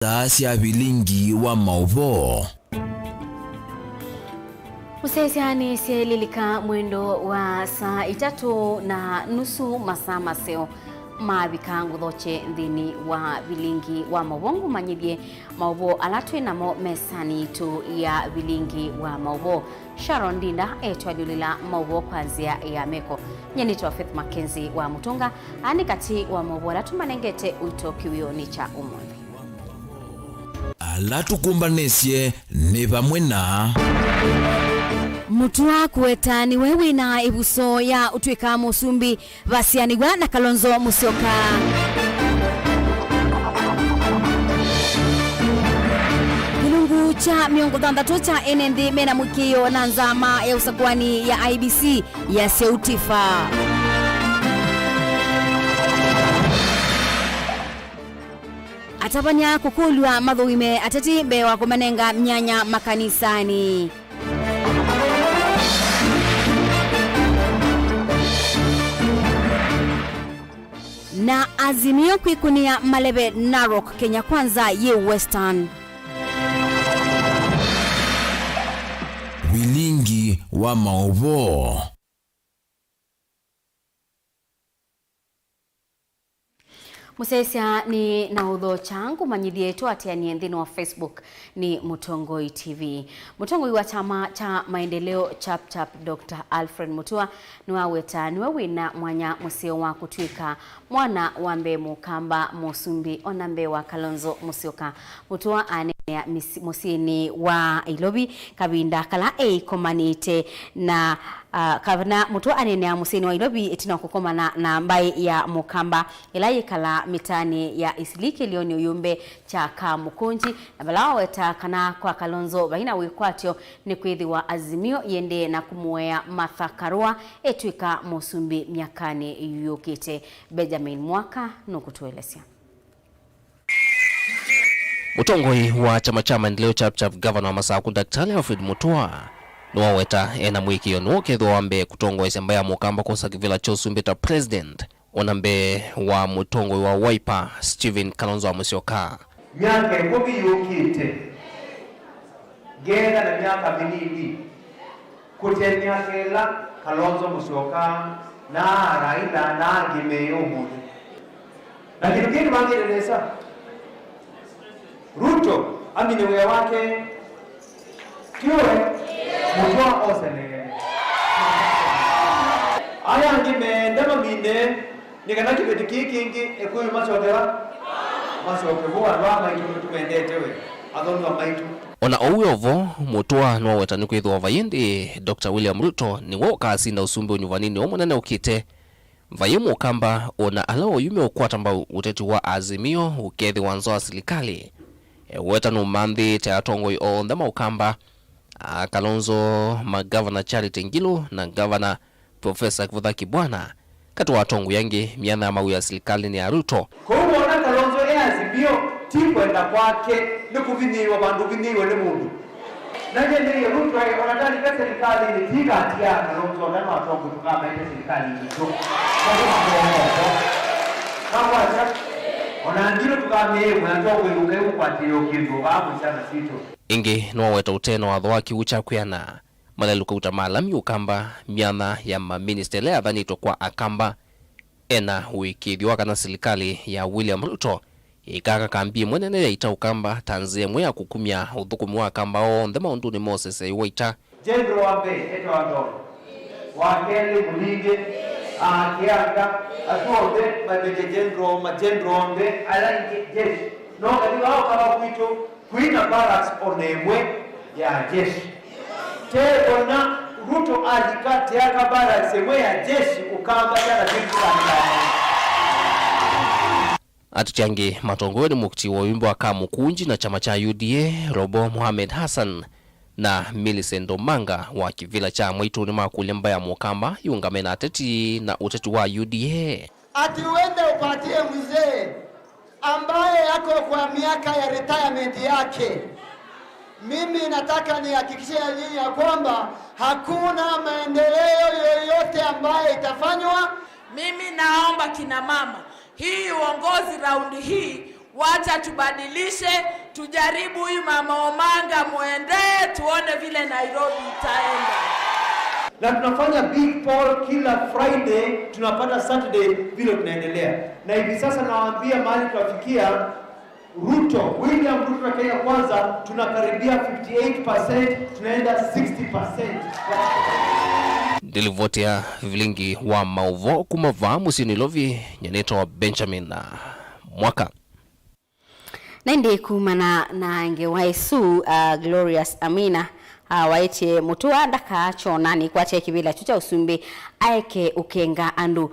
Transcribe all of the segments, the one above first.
Taasi ya Vilingi wa Mauvoo. Musesiani sielilika mwendo wa saa 3:30 masaa maseo mabika nguthoche nthini wa Vilingi wa Mauvoo manyithie Mauvoo alatwi namo mesani tu ya Vilingi wa Mauvoo. Sharon Dinda etwalilila Mauvoo kwanzia ya meko nyenitwa Faith MAKENZI wa Mutunga ani kati wa Mauvoo alatumanengete uito kiwioni cha umuthi. Alatukumbanesye ni vamwe na Mutua kueta ni wewe na ibuso ya utwika musumbi vasianigwa na Kalonzo Musyoka. Kilungu cha miongo 6 cha NND mena mwikiyo na nzama ya usakwani ya IBC ya seutifa. Atapanya kukulwa madhuime atati bewa kumanenga mnyanya makanisani. Na Azimio kuikunia Malebe Narok Kenya Kwanza ye Western. Vilingi wa Mauvoo. Musesia ni na udho changu manyidi yetu atiani nthini wa Facebook ni Mutongoi TV. Mutongoi wa chama cha maendeleo chap Dr. Alfred Mutua niwaweta niwawina mwanya museo wa kutwika mwana wambe mukamba musumbi onambe wa Kalonzo Musyoka. Mutua ane musini wa ilobi kabinda kala komanite na kavana Mutua anene musini wa ilobi etina kukomana na mbai ya mukamba ilayi kala mitani ya Isilike lioni uyumbe cha Kamukunji na balawa weta kana kwa Kalonzo bahina wikwatyo ni kwithi wa Azimio yende na kumuwea Martha Karua etwika musumbi miakani yukite. Benjamin Mwaka nukutuelesya. Mutongoi wa chama cha maendeleo chap Governor wa Masaku Dr. Alfred Mutua nuwaweta ena mwikio nuokethwa wambe kutongoi sembaya mukamba kosa kivila chosumbita president onambe wa mutongoi wa Wiper Stephen Kalonzo Musyoka. Miaka kubi yukite genda na miaka minini kutenya kela Kalonzo Musyoka na Raila na Gimeyo mudu. Lakini kini mangeleleza Ruto aminewe wake kiwe Mutua osenege aya ngime ndama mine nikanaki betikikingi ekuyu masokera masokebuwa rama itumendetewe adonwa maitu. Ona oweovo Mutua nuwaweta nikwithwa vayindi Dr. William Ruto ni woka asinda usumbi unyuvanini omonene ukite vayimu kamba ona alao yume ukwata mba uteti wa Azimio ukethi wanzo wa serikali weta numanthi te atongoi o ndama ukamba Kalonzo magavana Charity Ngilu na governor Professor Kivutha Kibwana kati wa atongo yangi miana ya mawu ya serikali ni ya Ruto. Kuona Kalonzo ya Azimio tikwenda kwake ni kuvinyiwa bandu vinyiwa ni mundu na jende ya Ruto ya onatani ka serikali ni tiga atia Kalonzo ndama atongo tukama ite serikali nito kwa onandiro tukame mwanatogo yuke ukwatiro kindu babu sana sito. Ingi nuwaweta uteno wa dhwaki ucha kuyana malaluka utamalami ukamba miana ya maministele adhanito kwa akamba ena wikidhiwa kana serikali ya William Ruto ikaka kambi mwenene ya ita ukamba tanzie mwea kukumia udhukumu wa kamba o ndema unduni Moses iwaita Jendro wambe eto wando wakeli mulinge kianga atuonde mabeke jendro wambe alangi jeshi no katika hao kama kuito kuina barracks onemwe ya jeshi tena Ruto alikati yaka barracks emwe ya jeshi ukamba tena zikana Atuchangi matongoni mukti wa wimbo wa Kamukunji na chama cha UDA Robo Mohamed Hassan na Millicent Omanga wa kivila cha Mwitu ni makulemba ya mukamba yungame na ateti na uteti wa UDA. Ati uende upatie mzee ambaye yako kwa miaka ya retirement yake. Mimi nataka nihakikishie nyinyi ya kwamba hakuna maendeleo yoyote ambayo itafanywa. Mimi naomba kina mama, hii uongozi raundi hii wacha tubadilishe, tujaribu huyu Mama Omanga muende, tuone vile Nairobi itaenda. Na tunafanya big poll kila Friday, tunapata Saturday vile tunaendelea. Na hivi sasa nawaambia mahali tunafikia Ruto, William Ruto na Kenya Kwanza tunakaribia 58%, tunaenda 60%. Dilivotia Vilingi wa Mauvoo kumava musini lovi nyaneto wa Benjamin Mwaka. Nende kumana na ngewaisu Glorious Amina waite mutua daka chonani kwa cheki bila chucha usumbe aeke ukenga andu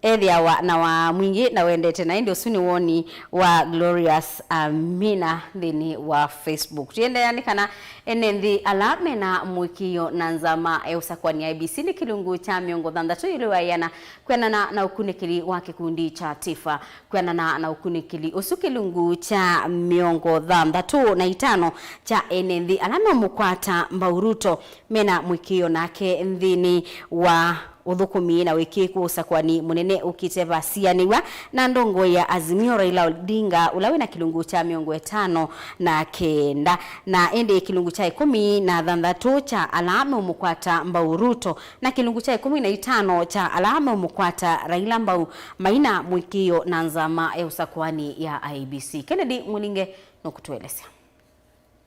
Edhia wa mwingi na wendete na ndio suni woni wa Glorious Amina dhini wa Facebook. Tuende yani kana enendi alame na mwikio na nzama kwa ni IBC ni kilungu cha miongo dhandatu iliwa yana kwena na ukunikili wa kikundi cha Tifa. Kwena na ukunikili usukilungu cha miongo dhandatu na itano cha enendi alame mukwata mbauruto mena mwikio nake dhini wa uthukumi na wiki kusakwani munene ukiteva sianiwa na ndongo ya Azimio Raila Odinga ulawe na kilungu cha miongo 5 na kenda na ende kilungu cha 10 na dhandatu cha alame umukwata mbauruto na kilungu cha 15 cha alame umukwata Raila Mbau maina mwikio na nzama usakwani ya IBC. Kennedy Mulinge nokutueleza.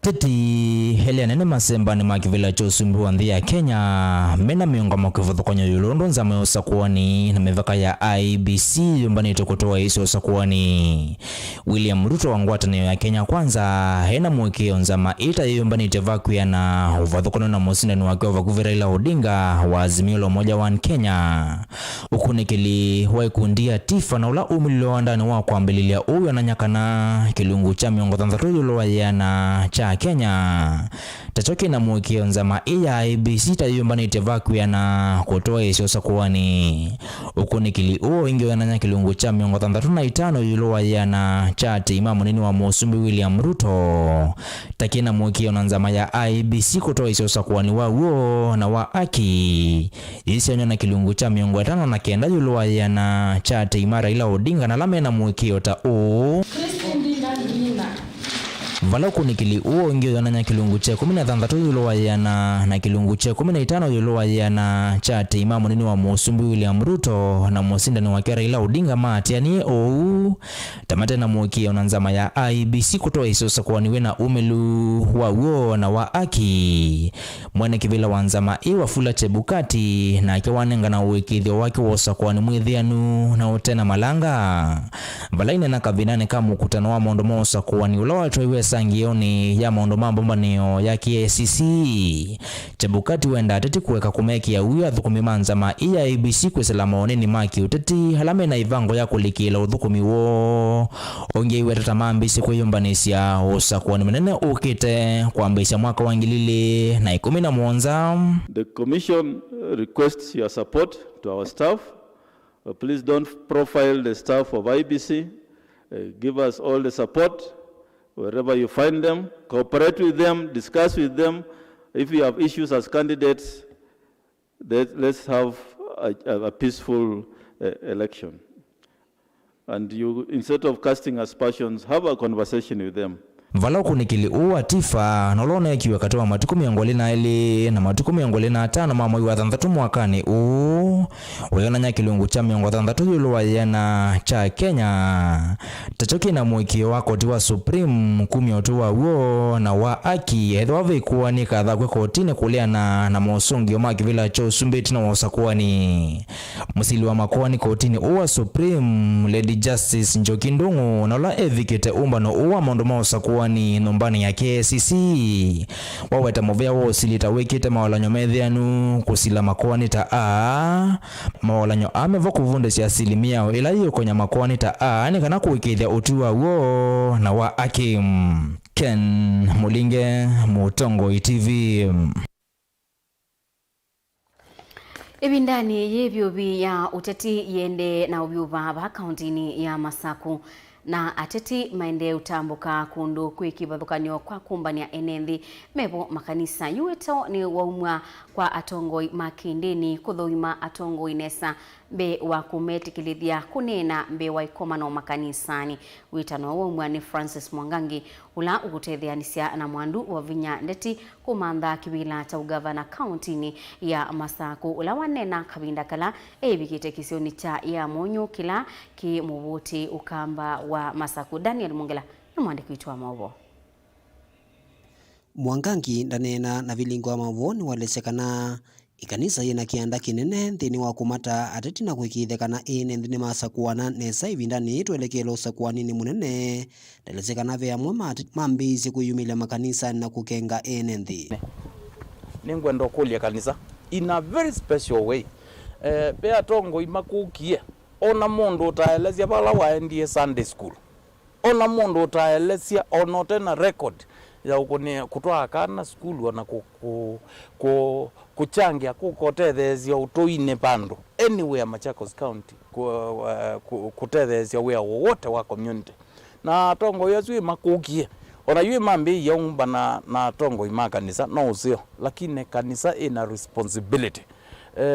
Titi Helen nene masemba ni makivila chosumbu wanthi ya Kenya mena miongo makivudu kwenye yulondo nzame usakuwani na mevaka ya IBC yumbani tukutoa isi usakuwani. William Ruto wangwatani ya Kenya Kwanza hena mwiki nzama ita yumbani tevaku ya na uvadhukono na musinde ni wakiwa vakuvira Raila Odinga wa Azimio la Umoja wa Kenya. Ukunikili waikundia Tifa na ula umililo wandani wako ambililia uwe na nyakana kilungu cha miongo dhandatu yulowa yana cha Kenya. Tachoki na mwikio nzama iya IBC tayumbani tevaku ya na kutoa isi usakuwani. Ukunikili uo ingi wananya kilungu cha miongo dhandatu na itano yulowa yana cha imamu nini wa Musumbi William Ruto. Takina mwikio na nzama ya IBC kutoa isi usakuwani wa uo na wa aki. Isi onyo na kilungu cha miongo 5 na kenda yulowa yana cha imara Raila Odinga na lame na mwikio ta u Vala kunikili uo ingio yananya kilungu che 13 yulowa yana na kilungu che 15 yulowa yana chate imamu nini wa Musumbi William Ruto na musinda ni wakera Raila Odinga matiani ou tamate na mwikio na nzama ya IBC kutoa isosa kwa niwe na umelu wa uo na wa aki mwene kivila wanzama iwa Fula Chebukati na kiwanenga na uwekidhio waki wosa kwa ni mwithianu na utena malanga vala ine na kavinane kama ukutano wa mondo mosa kwa ni ulawa tuiwe sangioni ya mondo mambo mbanio ya KCC. Chebukati wenda ateti kuweka kumeki ya uya dhukumi manzama iya IBC kwesela maoneni maki uteti halame na ivango ya kulikila udhukumi wo onge iwe tatamambisi kwa yombanisya osa kwa ni menene ukite kwa ambisya mwaka wangilili na 11. The Commission requests your support to our staff. Please don't profile the staff of IBC. Give us all the support wherever you find them. Cooperate with them, discuss with them. If you have issues as candidates, let's have a peaceful election. And you, instead of casting aspersions, have a conversation with them. Vala kunikili uwa Tifa nolone kiwa katoa matuku miongoli na ili na matuku miongoli na 5 mama iwa dhandatu mwakani uyona nya kilungu cha miongo dhandatu yulowa yana cha Kenya. Tachoki na mwikio wako tiwa Supreme kumi otuwa uo na wa aki hedho wave kuwa ni kadha kwe kotine kulea na mosungi omaki vila cho sumbeti na wasakuwa ni musili wa makuwa ni kotini uwa Supreme Lady Justice Njoki Ndungu na ula evikete umba no uwa mondo maosakuwa ni nombani ya KCC waweta movea wo silita wekite mawalanyo medhianu kusila makwani ta a mawalanyo amevo kuvunde si asilimia ila hiyo konya makwani ta a ni kana kuwekithia utuwa wo na wa Akim. Ken Mulinge, Mutongo TV. Ebindani yebyobi ya uteti yende na ubyuba ba kauntini ya Masaku na ateti maende utambuka kundu kwikibadhukanyo kwa kumbania enenthi mebo makanisa yueto ni waumwa kwa atongoi makindini kuthoima atongoi nesa mbe wa kumetikilithia kunena mbe wa ikomano makanisani. Witano wa mwani Francis Mwangangi ula ugutetheanisia na mwandu wa vinya ndeti kumantha kibila cha ugavana kauntini ya Masaku ula wanena kabinda kala ebikite kisioni cha ya monyo kila ki muvuti ukamba wa Masaku. Daniel Mungela ni mwandiki wetu wa Mauvoo. Mwangangi ndanena na Vilingi wa Mauvoo ni walesekana ikanisa yena kianda kinene nthini wa kumata ateti na kwikithekana ene nthini masakuana nesa ivindani twelekelo sakuanini munene ndalesekana ve amwe mambizi kuyumilia makanisa na kukenga ene nthi ningwenda kulia kanisa in a very special way. Bea tongo imakukie ona mundu utaelezia bala waendie Sunday school, ona mundu utaelezia onotena record ya ukone kutoa kana school wana kuchangia kukotethezia utoine pando anywhere Machakos County kutethezia wea wote wa community na tongo yesu imakukie ona yue mambi yaumba na tongo imakanisa no usio lakini kanisa ina responsibility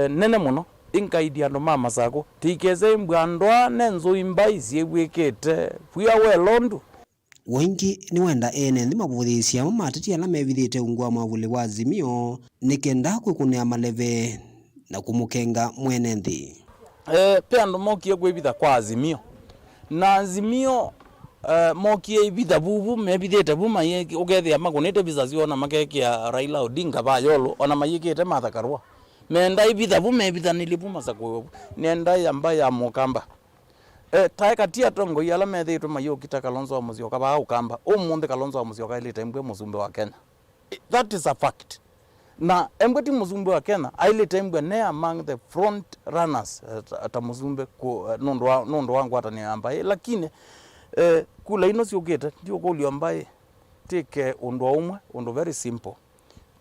nene muno inkaidia ndo mama sako tikeze mbwandwa nenzo imbaisi wekete fuya welondu wengi ni wenda ene nthi mabuvithisia mateti ala mevithite ungwa mavule wa Azimio nikenda kukunea maleve na kumukenga mwene nthi pe ando mokie kwivitha kwa Azimio na Azimio mokie ibitha bubu mevithite buma yeki ugethia magunite bizazi ona makekia Raila Odinga bayolo ona mayikite mathakarwa menda ibitha bume ibitha nilibuma sako nenda yamba ya mukamba taikatia tongo yala methitu mayo kita Kalonzo wa Musyoka ba ukamba umundi Kalonzo wa Musyoka ile tembwe muzumbe wa Kenya. That is a fact. Na embweti muzumbe wa Kenya ile tembwe ne among the front runners ata muzumbe ku nondo wangu ata ni ambaye lakini kula ino siogeta ndio ko liambaye take ondo umwe ondo very simple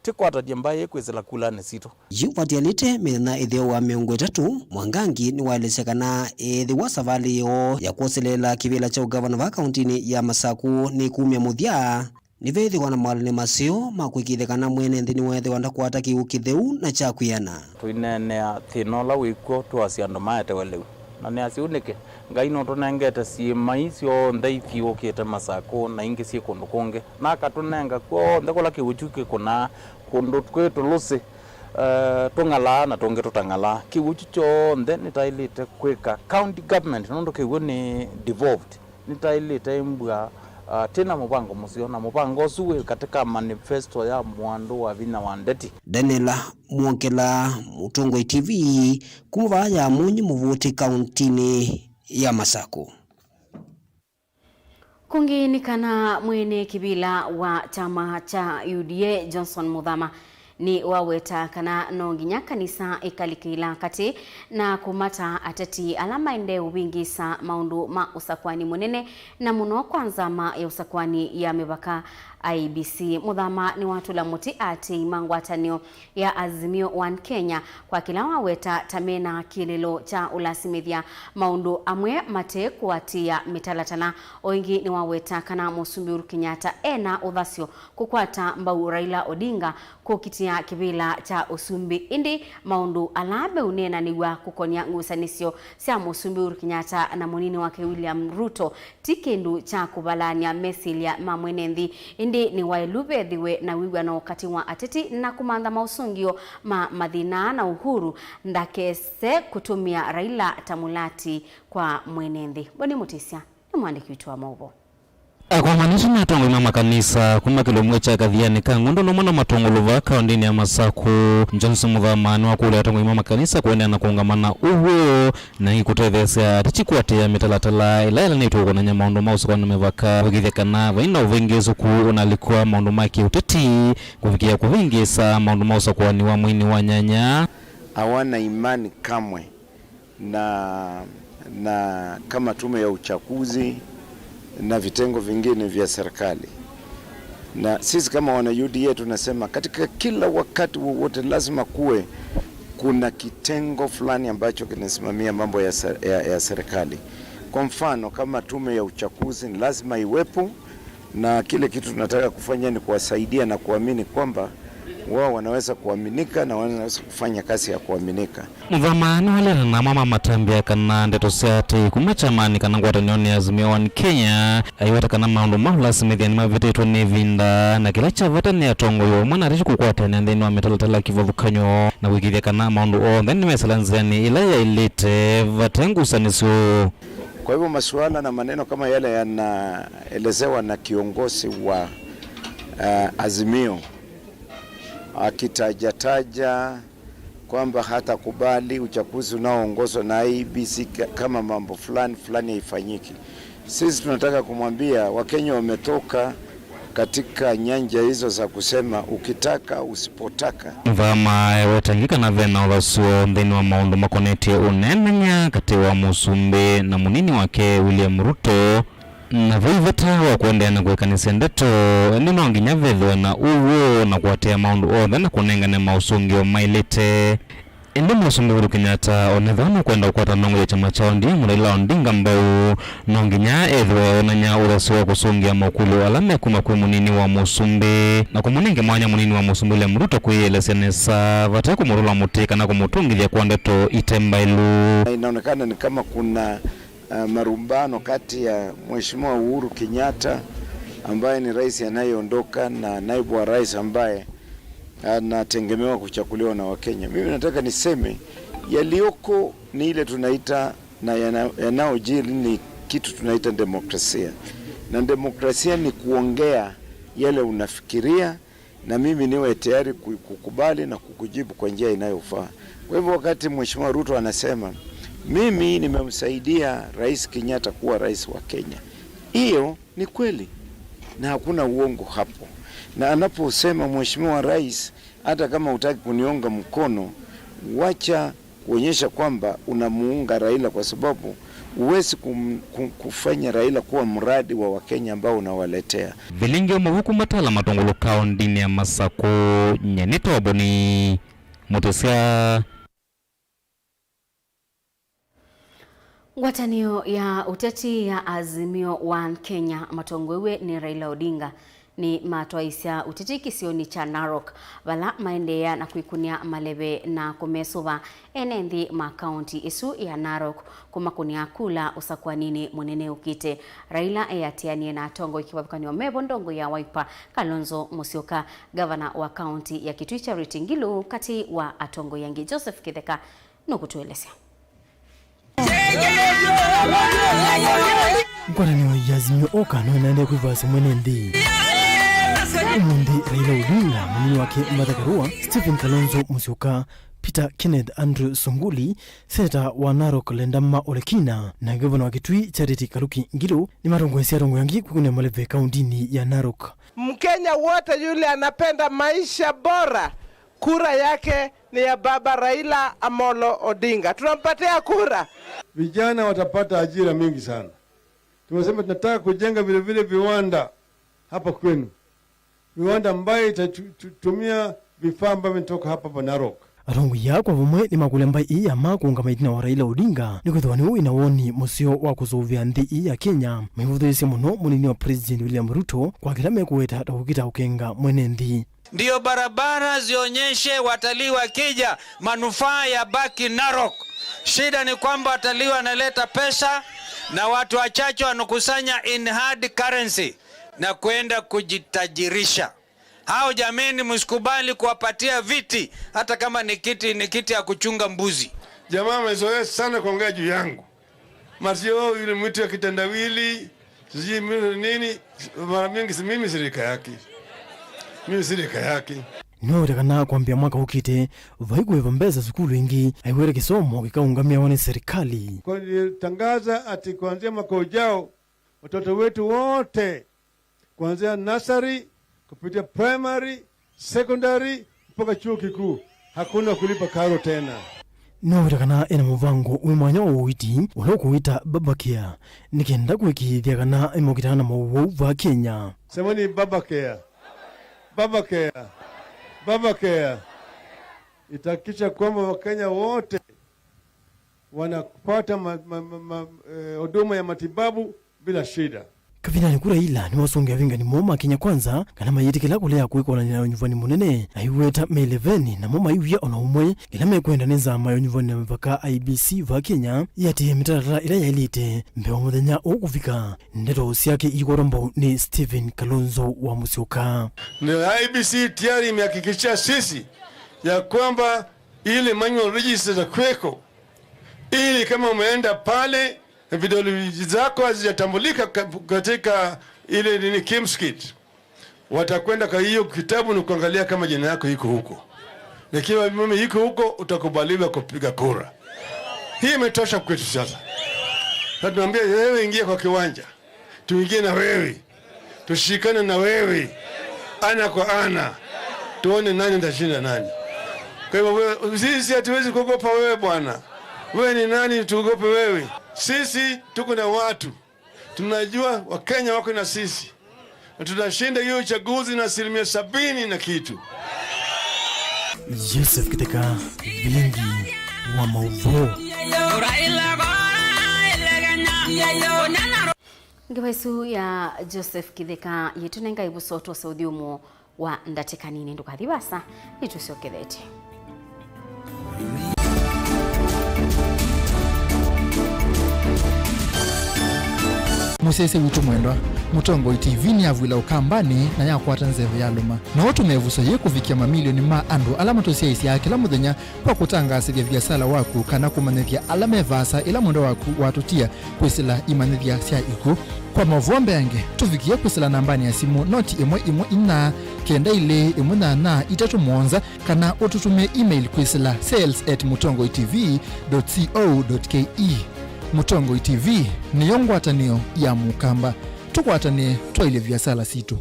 tikwata diambaye kwezela kula nesito yupatialite mena itheo wa miongo 3 Mwangangi ni walesekana ethi wa savali yo ya kuoselela kibila cha ugavana wa kauntini ya Masaku ni kumya muthia ni vethi wana mwalini masio makwikithekana mwene nthini wethi wanda kwata kiukitheu na cha kuyana tuinenea thinola wiko tuasiando maete weleu na ni asiunike ngai no tunengete siema icio ndaifi okete Masaku na ingi si kundu kungi na katunenga ko ndekola kiuchuke kuna kundu kwetu lusi tungala na tunge tutangala kiuchucho nde nitailite kweka county government nondo kiwo ni devolved nitailite mbwa tena mupango musio na mupango suwe katika manifesto ya mwandu wa vina wandeti Daniela Mwokela Mutongoi TV kumuvaya munyi muvuti kauntini ya Masaku. Kunginikana mwene kibila wa chama cha UDA Johnson Muthama ni waweta kana nonginya kanisa ikalikila kati na kumata ateti alama ende ubingisa maundu ma usakwani munene na muno kwanza ma ya usakwani ya mebaka IBC. Muthama ni watu la muti ati mangwatanio ya Azimio 1 Kenya kwa kila waweta tamena kilelo cha ulasimithia maundu amwe mate kuatia mitalatana oingi ni waweta kana Musumbi Uhuru Kenyatta ena uthasio kukwata mbau Raila Odinga kukitia kibila cha usumbi indi maundu alabe unena niwa kukonia ngusanisio sia Musumbi Uhuru Kenyatta na munini wake William Ruto tikendu cha kubalania mesilia mamwenendi indi ni wailube thiwe na wiwa na wakati wa ateti na kumanda mausungio madhina na uhuru ndakese kutumia Raila tamulati kwa mwenendi. Boni Mutisia ni mwandiki wetu wa Mauvoo. Kwa manisha na tongo ima makanisa kuma kilomwe cha kathiani kangundo no mwana matongoluva kaundini ya Masaku Johnson Muthama ni wakule tongo ima makanisa kuendea na kuungamana uhuo na hii kutethesea tichikuatea mitalatala ilaila ni tuko na nyamaundu mausu kwa numevaka wakithekana vaina uvengezo unalikuwa maundu maki uteti kufikia kuvingisa maundu mausu kwa ni wa mwini wa nyanya hawana imani kamwe na kama tume ya uchaguzi na vitengo vingine vya serikali. Na sisi kama wana UDA tunasema katika kila wakati wowote lazima kuwe kuna kitengo fulani ambacho kinasimamia mambo ya serikali. Kwa mfano kama tume ya uchaguzi lazima iwepo, na kile kitu tunataka kufanya ni kuwasaidia na kuamini kwamba wao wanaweza kuaminika na wanaweza kufanya kazi ya kuaminika. Mvamano wale na mama matambia kana ndeto siati kumachamani kana ngwatanioni Azimio One Kenya aiwata kana maundu mahula simithia ni maviteitwa ni vinda na kila chavata ni atongoyo mwana arishi kukwatania nthini wa mitalatala kivothukanyo na wikithia kana maundu o nthini mesalanziani ila ya ilite vatengusanisu. Kwa hivyo masuala na maneno kama yale yanaelezewa na kiongozi wa Azimio akitajataja kwamba hata kubali uchaguzi unaoongozwa na IEBC kama mambo fulani haifanyiki. Sisi tunataka kumwambia Wakenya wametoka katika nyanja hizo za kusema ukitaka usipotaka. Mvama wetangika na vena urasuo nthini wa maundu makonetie unenenya kati wa Musumbi na munini wake William Ruto na vaivata wa kuendeana kuekanisia ndeto ni maunginya vethwe na uwo na kuatea maundu othe na kunengane mausungio mailite. Indi Musumbi Uhuru Kenyatta onethana kwenda ukwata nongo ya chama cha ODM Raila Odinga mbau nonginya ethwe onanya urasuo kusungia maukulu alame kuma kwe munini wa Musumbi na kumunenge mwanya munini wa Musumbi William Ruto kuielesenesa vata kumurula mutika na kumutungithia kwa ndeto itembailu. Inaonekana ni kama kuna marumbano kati ya Mheshimiwa Uhuru Kenyatta ambaye ni rais anayeondoka na naibu wa rais ambaye anategemewa kuchaguliwa na Wakenya. Mimi nataka niseme yalioko ni ile tunaita na yanaojiri ni kitu tunaita demokrasia. Na demokrasia ni kuongea yale unafikiria na mimi niwe tayari kukubali na kukujibu kwa njia inayofaa. Kwa hivyo wakati Mheshimiwa Ruto anasema mimi nimemsaidia Rais Kenyatta kuwa rais wa Kenya, hiyo ni kweli na hakuna uongo hapo. Na anaposema Mheshimiwa Rais, hata kama hutaki kunionga mkono, wacha kuonyesha kwamba unamuunga Raila, kwa sababu uwezi kufanya Raila kuwa mradi wa Wakenya ambao unawaletea. Vilingi wa Mauvoo matala matongolo kaundini ya Masako nyenito waboni mutosia. Ngwatanio ya uteti ya Azimio One Kenya matongwewe ni Raila Odinga ni matwaisya uteti kisioni cha Narok wala maendea na kuikunia malebe na kumesuva enendi makaunti isu ya Narok kumakunia kula usakwanini munene ukite. Raila eyatianie na atongo ikiwabukani wa mebo ndongo ya Wiper Kalonzo Musyoka gavana wa kaunti ya Kitui Charity Ngilu kati wa atongo yangi. Joseph Kitheka nukutuelesea. Ngwatanio ya Azimio okano inaenda kuivasi mwene ndi Mundi Raila Odinga, munini wake Martha Karua, Stephen Kalonzo Musyoka, Peter Kenneth Andrew Sunguli, Senator wa Narok Lendama Olekina na gavana wa Kitui Charity Kaluki Ngilu ni marongwesi rongo yangi kukunia maleve kaundini ya Narok. Mkenya wote yule anapenda maisha bora, kura yake ni ya baba Raila Amolo Odinga. Tunampatia kura. Vijana watapata ajira mingi sana. Tumesema tunataka kujenga vile vile viwanda hapa kwenu. Viwanda ambayo itatumia vifaa ambavyo vinatoka hapa Narok. Arongo ya kwa vumwe ni makulemba ya makunga maidina wa Raila Odinga ni kuthwani huu inawoni musio wa kuzuvia nthi ya Kenya mehudhuisi muno munini wa President William Ruto kwa kilame kuweta takukita ukenga mwene nthi. Ndiyo barabara zionyeshe watalii wakija manufaa ya baki Narok. Shida ni kwamba watalii wanaleta pesa na watu wachache wanakusanya in hard currency na kwenda kujitajirisha. Hao jameni, msikubali kuwapatia viti hata kama ni kiti ya kuchunga mbuzi. Jamaa amezoea sana kuongea juu yangu. Masio yule mtu ya kitendawili, siji nini, mara mingi mimi sirika yake. Mimi sirika yake. Niwerekana kwambia mwaka ukite vaigwe vambeza sukulu ingi aiwere kisomo kikaungamia wane serikali. Kwa tangaza ati kuanzia mwaka ujao watoto wetu wote kuanzia nursery kupitia primary, secondary mpaka chuo kikuu hakuna kulipa karo tena. Niwerekana ena muvango uimanya uwiti ulokuwita babakea nikenda kuikithia kana imokitana Mauvoo va Kenya. Semani babakea. Babakea. Babakea itakisha kwamba Wakenya wote wanapata huduma ya matibabu bila shida. kavinani kura ila ni wasungia vinga ni moma Kenya Kwanza kana mayitikila kulea kuikona na nyuvani munene aiweta me 11 na moma iwia ona umwe kila mekwenda neza mayo nyuvani na mipaka IBC va Kenya yati mitara ila yailite mbewa muthenya ukufika ndeto siake ikorombo ni Stephen Kalonzo wa Musyoka. Ni IBC tayari imehakikisha sisi ya kwamba ile manual register za kweko ili kama umeenda pale vidole zako hazijatambulika katika ile nini kimskit, watakwenda kwa hiyo kitabu na kuangalia kama jina yako iko huko. Na kiwa mimi iko huko utakubaliwa kupiga kura. Hii imetosha kwetu sasa. Na tunaambia wewe ingia kwa kiwanja. Tuingie na wewe. Tushikane na wewe. Ana kwa ana. Tuone nani atashinda nani. Kwa hivyo sisi hatuwezi kuogopa wewe bwana. Wewe ni nani tuogope wewe? Sisi tuko na watu. Tunajua Wakenya wako na sisi. Na tutashinda hiyo uchaguzi na 70% na kitu. Joseph Kiteka, Vilingi wa Mauvoo. Ngewaisu ya Joseph Kitheka yetunenga ibusoto saudhiumo wa ndatekanini ndukathibasa nitusiokethete. Musese witu mwendwa Mutongoi TV ni avwila ukambani na yakwata nzeve ya luma na watu mevuso ye kufikia mamilioni ma andu alama tosia isi ya kila muthenya kwa kutangasithia biasala waku kana kumanithia alama evasa ila mwendo waku watutia kwisila imanithia sia iku kwa Mauvoo yange tufikia kwisila nambani ya simu noti imwe ina kenda ile imunana itatu mwonza kana ututume email kwisila sales@mutongoitv.co.ke. Mutongoi TV ni yongwatanio ya mukamba tukwatane twaile biasala situ.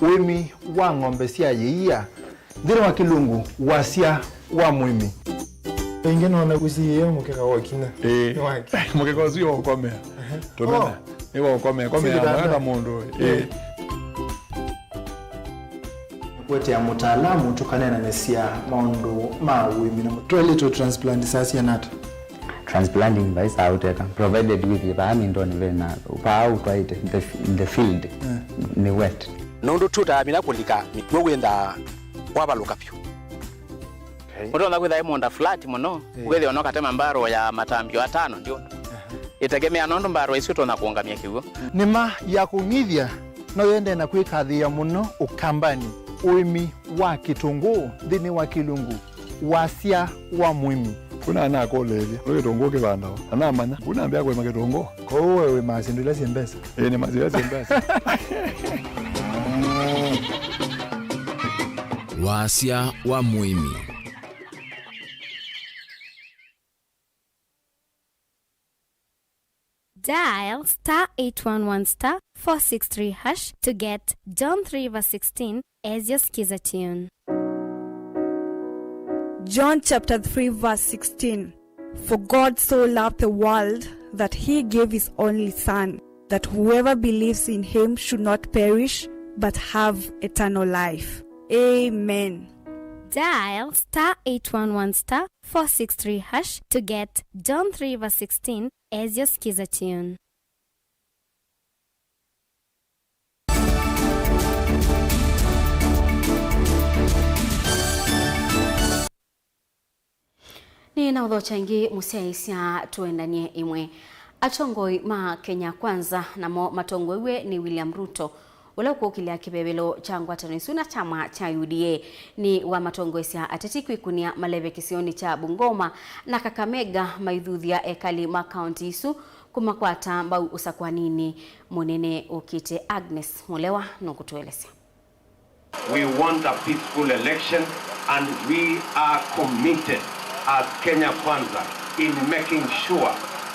Wimi wa ng'ombe cia yeia ndire wa kilungu wasia wa mwimi engine wana kusiyo mukeka wakina mukeka wasio ukomea tomena niwa ukomea komea mundu kwete ya mutaalamu tukanena nesia maundu ma wimi na twelito transplant sasa nata transplanting by sauteka provided with the ndo ni vena upau twaite in the field ni wet nondo tuta mina kulika mitwenda kwabaluka pyo Muto na kwitha imonda flat muno ugethi ono katema mbaro ya matambio 5 ndio itegemea nondo mbaro isuto na kuongamia kiwo nima ya kungithia no yende na kwikathia muno ukambani uimi wa kitunguu thini wa kilungu wasia wa mwimi kuna ana kolele kitungu kibanda ana manya kuna ambia kwa kitungu kwa wewe mazindula simbesa ni mazindula simbesa wasia wa mwimi. Dial *811*463# to get John 3:16 as your skiza tune. John chapter 3 verse 16. For God so loved the world that he gave his only son, that whoever believes in him should not perish but have eternal life. Amen. Dial *811*463# to get John 3:16 as your skiza tune. Ni na udhocha ingi musiaisia tuendanie imwe. Atongoi ma Kenya Kwanza na matongoiwe ni William Ruto. Ula kukilia kibebelo changwa tanisuna chama cha UDA ni wa matongoisia atetiku ikunia malebe kisioni cha Bungoma na Kakamega maidhuthia ekali makaunti isu kumakwata mbau usakwanini munene ukite Agnes Mulewa nukutueleza. We want a peaceful election and we are committed as Kenya Kwanza in making sure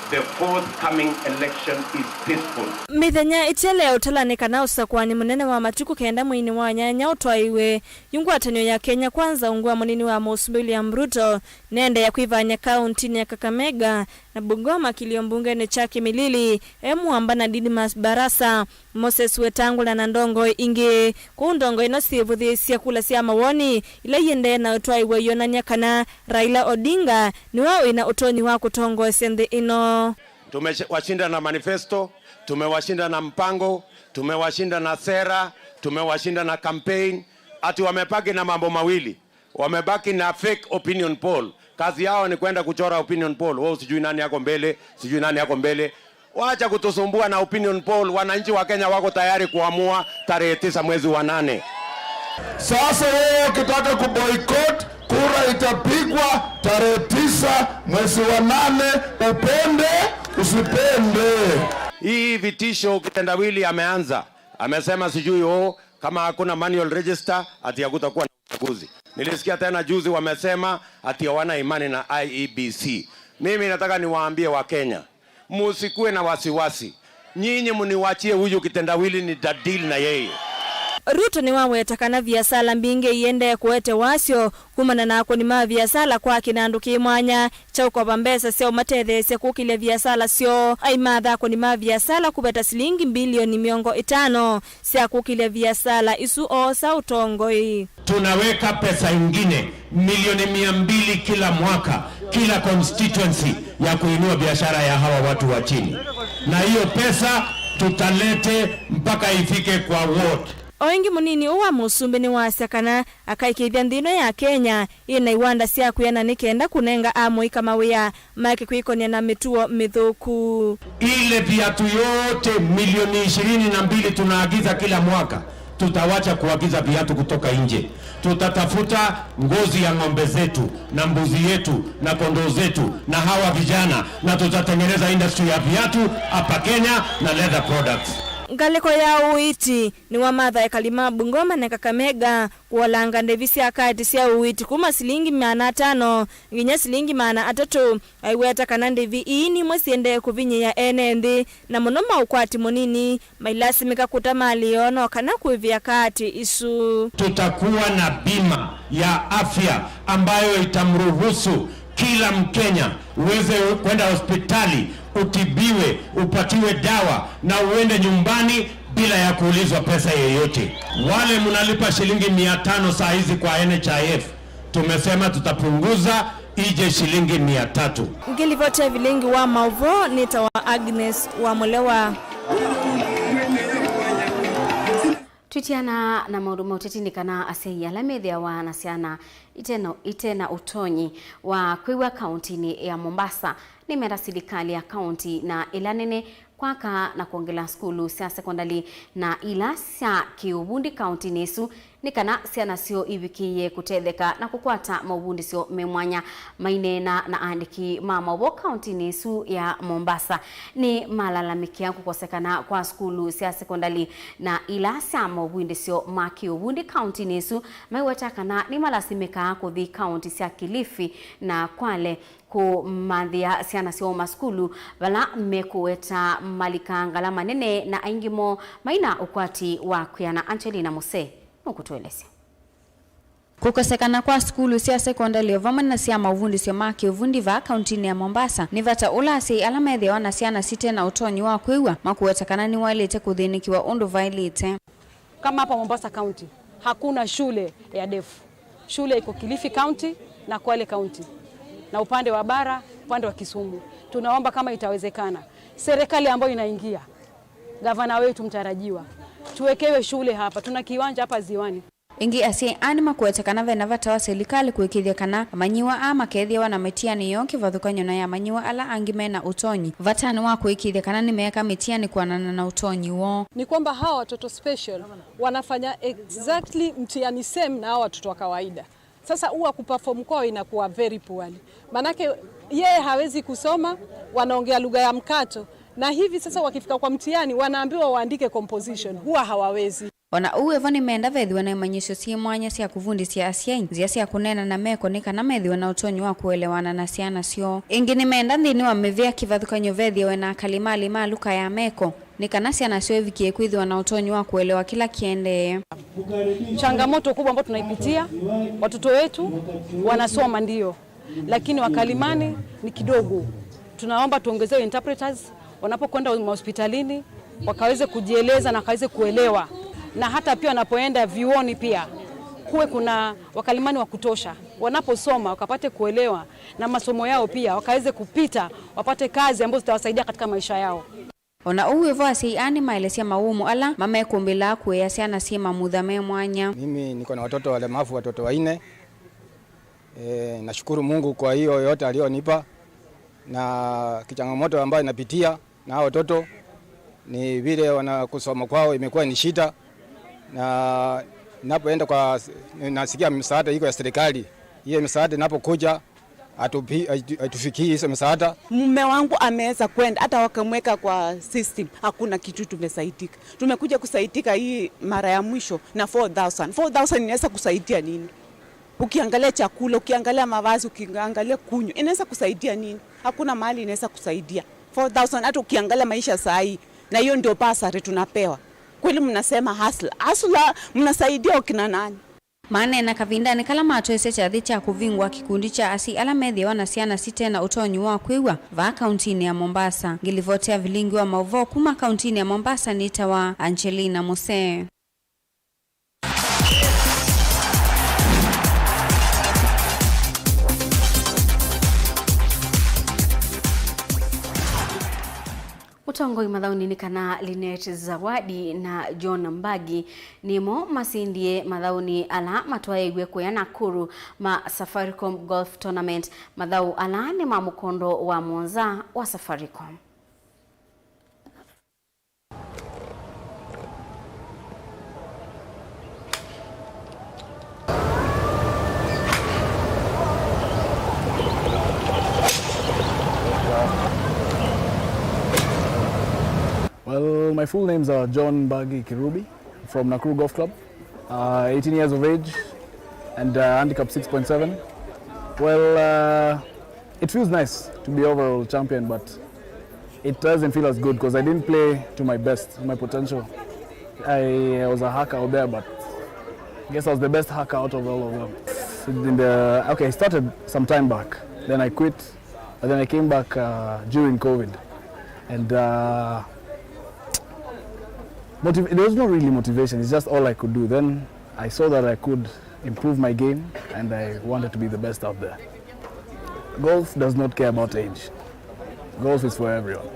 the forthcoming election is peaceful. Mithenya itele utalanika na usakwani munene wa matuku kenda mwini wa nyanya utwaiwe yungwatanio ya Kenya Kwanza ungwa munini wa Mauvoo William Ruto nende ya kuivanya kaunti ya Kakamega na Bungoma kilio mbungeni cha Kimilili Mwamba na Didmas Barasa Moses Wetangula na Ndongo ingi kundongo inosivuthi sia kula sia mawoni ila yende na utwai weyonanya kana Raila Odinga ni wao ina utoni wa kutongo sende ino. Tumewashinda na manifesto, tumewashinda na mpango, tumewashinda na sera, tumewashinda na campaign. Ati wamebaki na mambo mawili. Wamebaki na fake opinion poll. Kazi yao ni kwenda kuchora opinion poll. Wao sijui nani yako mbele, sijui nani yako mbele. Waacha kutusumbua na opinion poll. Wananchi wa Kenya wako tayari kuamua tarehe 9 mwezi wa 8. Sasa wewe ukitaka kuboycott, kura itapigwa tarehe 9 mwezi wa 8, upende usipende. Hii vitisho kitendawili ameanza. Amesema sijui kama hakuna manual register ati hakutakuwa na uchaguzi. Nilisikia tena juzi wamesema ati hawana imani na IEBC. Mimi nataka niwaambie wa Kenya, msikuwe na wasiwasi. Nyinyi mniwachie huyu kitendawili ni dadili na yeye. Ruto ni wawe takana viasala mbinge iende kuete wasio kumana na kwa nima viasala kwa kinanduki mwanya chauko bambesa sio matethe se kukile viasala sio aimadha kwa nima viasala kubeta shilingi bilioni 500 sia kukile viasala isu osa utongoi. Tunaweka pesa ingine milioni 200 kila mwaka kila constituency ya kuinua biashara ya hawa watu wa chini, na hiyo pesa tutalete mpaka ifike kwa ward. Oingi munini uwa musumbi ni wasakana akaikithia ndino ya Kenya ina iwanda sia kuyana nikenda kunenga amoi kama wea make kuikonia na mituo mithuku. Ile viatu yote milioni 22 tunaagiza kila mwaka, tutawacha kuagiza viatu kutoka nje. Tutatafuta ngozi ya ng'ombe zetu na mbuzi yetu na kondoo zetu na hawa vijana, na tutatengeneza industry ya viatu hapa Kenya na leather products. Ngaleko ya uiti ni wa madha ya kalima Bungoma na Kakamega kuwalanga ndevisi akati siya uiti kuma shilingi 500 nginya shilingi 300 aiweta kanande vi ni mwesiende kuvinye ya enendi na monoma ukwati monini mailasi mikakuta mali ono kana kuivia kati isu. Tutakuwa na bima ya afya ambayo itamruhusu kila Mkenya uweze kwenda hospitali, utibiwe, upatiwe dawa na uende nyumbani bila ya kuulizwa pesa yoyote. Wale mnalipa shilingi 500 saa hizi kwa NHIF, tumesema tutapunguza ije shilingi 300. Ngilivote Vilingi wa Mauvoo nita wa Agnes wa Molewa. Tutiana na maundu mauteti kana asei alamethia wa nasiana itena utonyi wa kwiwa kaunti ya Mombasa ni mera serikali ya kaunti na ilanene kwaka na kuongela skulu sia sekondari na ila sia kiubundi kaunti nesu nikana siana sio ibikiye kutetheka na kukwata maubundi sio memwanya mainena na andiki Mauvoo kaunti nesu ya Mombasa ni malalamikia kukosekana kwa skulu sia sekondari na ila sia maubundi sio makiubundi kaunti nesu maiwetakana ni malasimika kuthi kaunti sia Kilifi na Kwale kumadhia siana sio maskulu wala mekuweta malika ngalama nene na aingimo maina ukwati wa kuyana. Angelina Muse ukutueleze. Kukosekana kwa skulu sia sekondari vamwe na sia mauvundi sio maki uvundi va kaunti ya Mombasa ni vata ulasi alamethia wana siana site na utonyi wa kwiwa makuwetakana ni walete kuthinikiwa undu vailite. Kama hapa Mombasa County hakuna shule ya defu. Shule iko Kilifi County na Kwale County na upande wa bara, upande wa Kisumu. Tunaomba kama itawezekana serikali ambayo inaingia, gavana wetu mtarajiwa, tuwekewe shule hapa. Tuna kiwanja hapa Ziwani. Ingi asie anima kuwetakana vena vata wa serikali kuikithia kana manyiwa ama kethia wana metiani yonki vathukanyo na ya manyiwa ala angime na utonyi vatani wa kuikithia kana ni meka metiani kuanana na utonyi wo. Ni kwamba hawa watoto special wanafanya exactly mtiani same na hawa watoto wa kawaida. Sasa huwa kuperform kwao inakuwa very poorly. Manake yeye hawezi kusoma, wanaongea lugha ya mkato, na hivi sasa wakifika kwa mtihani wanaambiwa waandike composition, huwa hawawezi. Ona uwe vani meenda vethiwa na imanyisho si mwanya sia kuvundi sia asiain zia sia kunena na meko nika na methiwa na utonyi wa kuelewana na siana sio. Ingi ni meenda ndini wa mevia kivathukanyo vethiwa na kalimali maluka ya meko nika na siana sio vikie kwithiwa na utonyi wa kuelewa kila kiende. Changamoto kubwa ambayo tunaipitia, watoto wetu wanasoma ndio, lakini wakalimani ni kidogo. Tunaomba tuongezewe interpreters wanapokwenda hospitalini, wakaweze kujieleza na wakaweze kuelewa, na hata pia wanapoenda vyuoni pia kuwe kuna wakalimani wa kutosha, wanaposoma wakapate kuelewa, na masomo yao pia wakaweze kupita, wapate kazi ambazo zitawasaidia katika maisha yao. Ona uwe vasi ani maelesia maumu ala mama ekumbila kueasia na sima mudhame mwanya. Mimi niko na watoto walemavu, watoto 4. Nashukuru Mungu kwa hiyo yote alionipa, na kichangamoto ambayo inapitia na hao watoto ni vile wanakusoma kwao imekuwa ni shida, na ninapoenda kwa nasikia msaada iko ya serikali. Hiyo msaada inapokuja hatufikii hizo msaada. Mume wangu ameweza kwenda, hata wakamweka kwa system, hakuna kitu tumesaidika. Tumekuja kusaidika hii mara ya mwisho na 4,000 inaweza kusaidia nini? Ukiangalia chakula, ukiangalia mavazi, ukiangalia kunywa, inaweza kusaidia nini? Hakuna mahali inaweza kusaidia. 4,000 hata ukiangalia maisha saa hii, na hiyo ndio basari tunapewa. Kweli mnasema hasla mnasaidia ukina nani? Maana na kavindani kala matoese cha dhicha ya kuvingwa kikundi cha asi ala medhi wanasiana site na utonyu wa kwiwa va kauntini ya Mombasa. Ngilivotea Vilingi wa Mauvoo kuma kauntini ya Mombasa nita wa Angelina Mose. Mutongoi mathauni kana Linet Zawadi na John Mbagi nimo masindie mathauni ala matwaegwe kuya Nakuru ma Safaricom Golf Tournament. Mathau ala ni mamukondo wa Monza wa Safaricom. Well, my full names are John Mbagi Kirubi from Nakuru Golf Club, 18 years of age and handicap 6.7. Well, it feels nice to be overall champion, but it doesn't feel as good because I didn't play to my best, to my potential. I was a hacker out there, but I guess I was the best hacker out of all of them. I started some time back, then I quit, but then I came back during COVID. And there was no really motivation, it's just all I could do. Then I saw that I could improve my game and I wanted to be the best out there. Golf does not care about age. Golf is for everyone.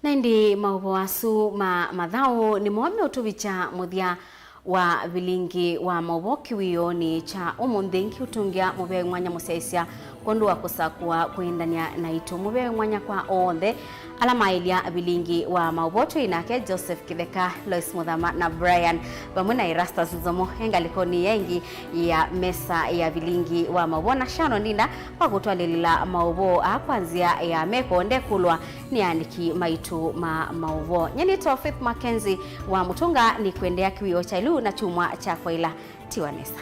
Naindi Mauvoo mathao ni mwame utuvicha muthia wa Vilingi wa Mauvoo kiwioni cha umundhingi utungia mubewe mwanya musesia kondu wa kusakua kuindania na itu mubewe mwanya kwa onthe ala mailia Vilingi wa Mauvoo tuinake Joseph Kitheka, Lois Muthama na Brian bamwe na Erastus Nzomo engalikoni yengi ya mesa ya Vilingi wa Mauvoo na Shano Ndinda kwa kutwalilila Mauvoo akwanzia ya mekonde kulwa ni andiki maitu Mauvoo. Nyeni Faith MAKENZI wa Mutunga ni kuendea kiwio cha ilu na chumwa cha kwaila tiwanesa.